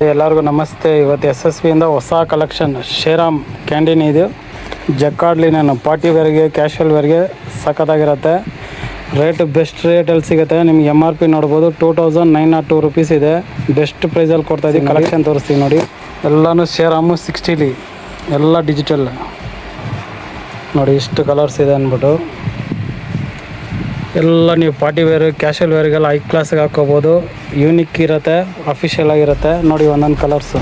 ಎಲ್ಲರಿಗೂ ನಮಸ್ತೆ. ಇವತ್ತು SSVಯಿಂದ ಹೊಸ ಕಲೆಕ್ಷನ್ ಶ್ರೀರಾಮ್ ಕ್ಯಾಂಡೀನ್ ಇದು ಜಕ್ಕಾರ್ಡ್ ಲಿನನ್ ಪಾರ್ಟಿ ವೇರ್ಗೆ ಕ್ಯಾಶುವಲ್ ವೇರ್ಗೆ ಸಖತ್ತಾಗಿರುತ್ತೆ. ರೇಟ್ ಬೆಸ್ಟ್ ರೇಟಲ್ಲಿ ಸಿಗುತ್ತೆ. ನಿಮ್ಗೆ MRP ನೋಡ್ಬೋದು 2902 ರೂಪೀಸ್ ಇದೆ. ಬೆಸ್ಟ್ ಪ್ರೈಸಲ್ಲಿ ಕೊಡ್ತಾಯಿದ್ದೀವಿ. ಕಲೆಕ್ಷನ್ ತೋರಿಸ್ತೀವಿ ನೋಡಿ. ಎಲ್ಲನೂ ಶ್ರೀರಾಮು 60 ಎಲ್ಲ ಡಿಜಿಟಲ್ ನೋಡಿ. ಇಷ್ಟು ಕಲರ್ಸ್ ಇದೆ ಅಂದ್ಬಿಟ್ಟು ಎಲ್ಲ ನೀವು ಪಾರ್ಟಿ ವೇರ್ ಕ್ಯಾಶುವಲ್ ವೇರ್ಗೆಲ್ಲ ಹೈ ಕ್ಲಾಸಿಗೆ ಹಾಕ್ಕೋಬೋದು. ಯೂನಿಕ್ ಇರುತ್ತೆ, ಅಫಿಷಿಯಲ್ ಆಗಿರುತ್ತೆ. ನೋಡಿ ಒಂದೊಂದು ಕಲರ್ಸು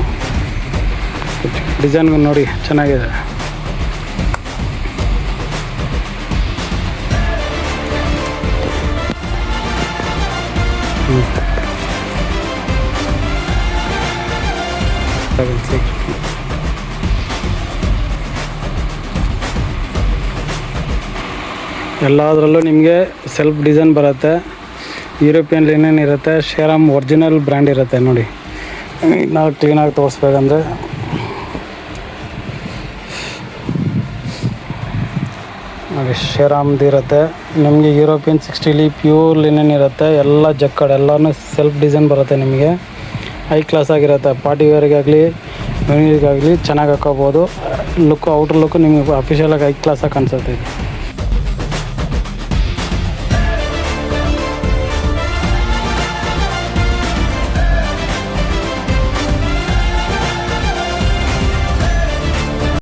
ಡಿಸೈನ್ಗಳು ನೋಡಿ ಚೆನ್ನಾಗಿದೆ. ಎಲ್ಲದರಲ್ಲೂ ನಿಮಗೆ ಸೆಲ್ಫ್ ಡಿಸೈನ್ ಬರುತ್ತೆ. ಯುರೋಪಿಯನ್ ಲಿನನ್ ಇರುತ್ತೆ. ಶ್ರೀರಾಮ್ ಒರಿಜಿನಲ್ ಬ್ರ್ಯಾಂಡ್ ಇರುತ್ತೆ. ನೋಡಿ ನಾವು ಕ್ಲೀನಾಗಿ ತೋರಿಸ್ಬೇಕಂದ್ರೆ ನೋಡಿ ಶ್ರೀರಾಮ್ದು ಇರುತ್ತೆ. ನಿಮಗೆ ಯುರೋಪಿಯನ್ 60 ಪ್ಯೂರ್ ಲಿನನ್ ಇರುತ್ತೆ. ಎಲ್ಲ ಜಕ್ಕಡ್ ಎಲ್ಲನೂ ಸೆಲ್ಫ್ ಡಿಸೈನ್ ಬರುತ್ತೆ. ನಿಮಗೆ ಹೈ ಕ್ಲಾಸ್ ಆಗಿರುತ್ತೆ. ಪಾರ್ಟಿ ವೇರ್ಗಾಗಲಿ ಯೂನಿಗಾಗಲಿ ಚೆನ್ನಾಗಿ ಹಾಕೋಬೋದು. ಲುಕ್ಕು ಔಟ್ರ್ ಲುಕ್ಕು ನಿಮಗೆ ಅಫಿಷಿಯಲಾಗಿ ಹೈ ಕ್ಲಾಸಾಗಿ ಕಾಣಿಸುತ್ತೆ.